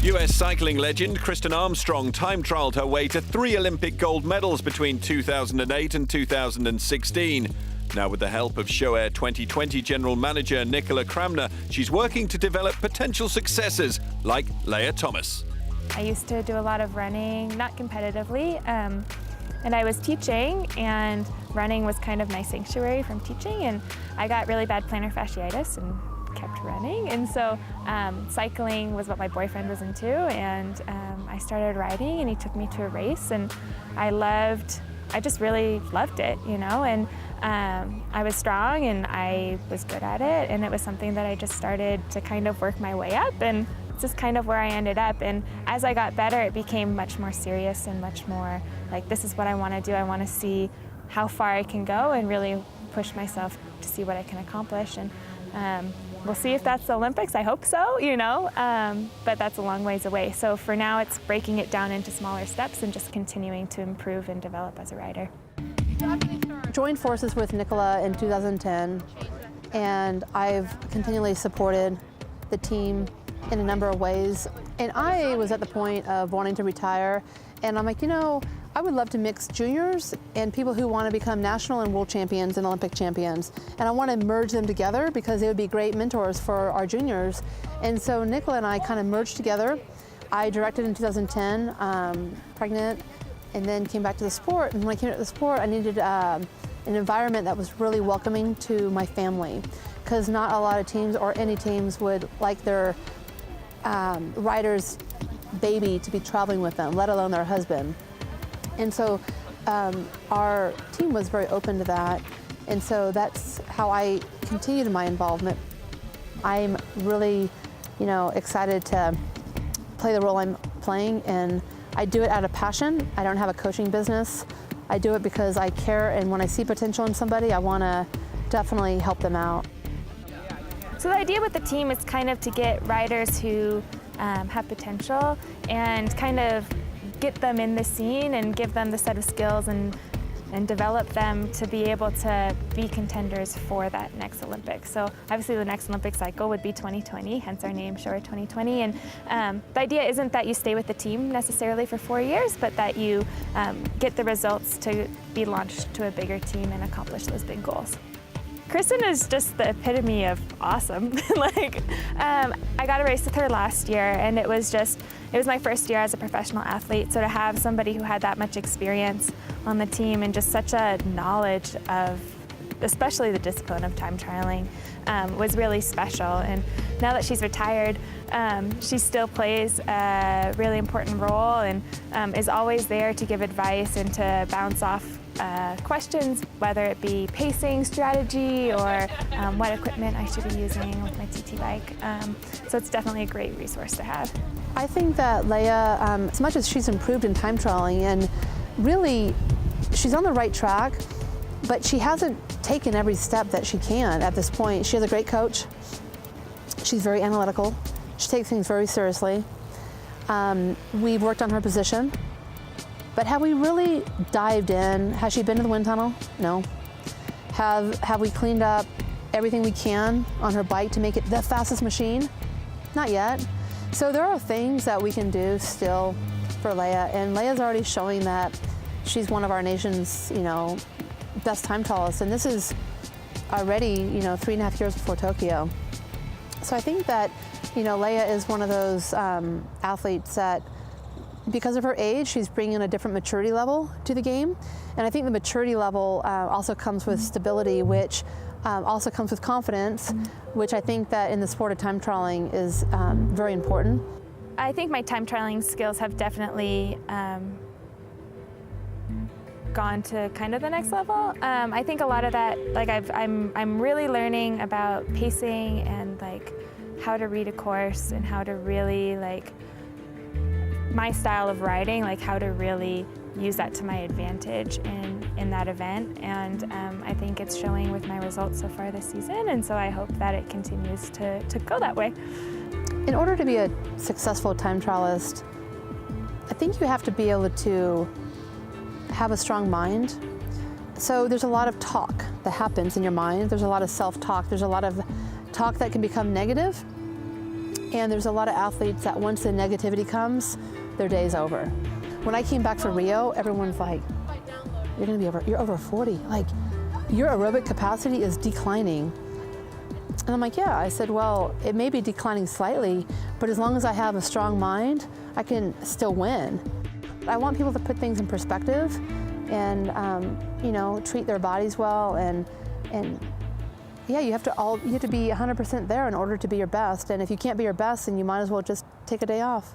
US cycling legend Kristin Armstrong time-trialled her way to 3 Olympic gold medals between 2008 and 2016. Now, with the help of Sho-Air 2020 General Manager Nicola Cramner, she's working to develop potential successors like Leah Thomas. I used to do a lot of running, not competitively, and I was teaching, and running was kind of my sanctuary from teaching, and I got really bad plantar fasciitis and kept running, and so cycling was what my boyfriend was into, and I started riding, and he took me to a race, and I just really loved it, you know, and I was strong and I was good at it, and it was something that I just started to kind of work my way up, and it's just kind of where I ended up. And as I got better, it became much more serious and much more like, this is what I want to do. I want to see how far I can go and really push myself to see what I can accomplish. And we'll see if that's the Olympics. I hope so, you know, but that's a long ways away. So for now, it's breaking it down into smaller steps and just continuing to improve and develop as a rider. Joined forces with Nicola in 2010, and I've continually supported the team in a number of ways. And I was at the point of wanting to retire, and I'm like, you know, I would love to mix juniors and people who want to become national and world champions and Olympic champions. And I want to merge them together because they would be great mentors for our juniors. And so Nicola and I kind of merged together. I directed in 2010, pregnant, and then came back to the sport. And when I came to the sport, I needed an environment that was really welcoming to my family, because not a lot of teams or any teams would like their rider's baby to be traveling with them, let alone their husband. And so our team was very open to that. And so that's how I continued my involvement. I'm really, you know, excited to play the role I'm playing, and I do it out of passion. I don't have a coaching business. I do it because I care, and when I see potential in somebody, I want to definitely help them out. So the idea with the team is kind of to get riders who have potential and kind of get them in the scene and give them the set of skills and develop them to be able to be contenders for that next Olympics. So obviously the next Olympic cycle would be 2020, hence our name, Sho-Air 2020. And the idea isn't that you stay with the team necessarily for 4 years, but that you get the results to be launched to a bigger team and accomplish those big goals. Kristin is just the epitome of awesome. I got a race with her last year, and it was my first year as a professional athlete, so to have somebody who had that much experience on the team and just such a knowledge of, especially the discipline of time trialing, was really special. And now that she's retired, she still plays a really important role and is always there to give advice and to bounce off questions, whether it be pacing strategy or what equipment I should be using with my TT bike. So it's definitely a great resource to have. I think that Leah, as much as she's improved in time trialing, and really she's on the right track, but she hasn't taken every step that she can at this point. She has a great coach. She's very analytical. She takes things very seriously. We've worked on her position. But have we really dived in? Has she been to the wind tunnel? No. Have we cleaned up everything we can on her bike to make it the fastest machine? Not yet. So there are things that we can do still for Leah, and Leah's already showing that she's one of our nation's, you know, best time trialists, and this is already, you know, 3.5 years before Tokyo. So I think that, you know, Leah is one of those athletes that, because of her age, she's bringing a different maturity level to the game. And I think the maturity level also comes with stability, which also comes with confidence, which I think that in the sport of time trialing is very important. I think my time trialing skills have definitely gone to kind of the next level. I think a lot of that, like I'm really learning about pacing and like how to read a course and how to really like my style of riding, like how to really use that to my advantage in that event. And I think it's showing with my results so far this season, and so I hope that it continues to go that way. In order to be a successful time trialist, I think you have to be able to have a strong mind. So there's a lot of talk that happens in your mind. There's a lot of self-talk. There's a lot of talk that can become negative. And there's a lot of athletes that once the negativity comes, their day's over. When I came back for Rio, everyone's like, you're over 40. Like, your aerobic capacity is declining. And I'm like, yeah. I said, well, it may be declining slightly, but as long as I have a strong mind, I can still win. I want people to put things in perspective and, treat their bodies well. And yeah, you have to be 100% there in order to be your best. And if you can't be your best, then you might as well just take a day off.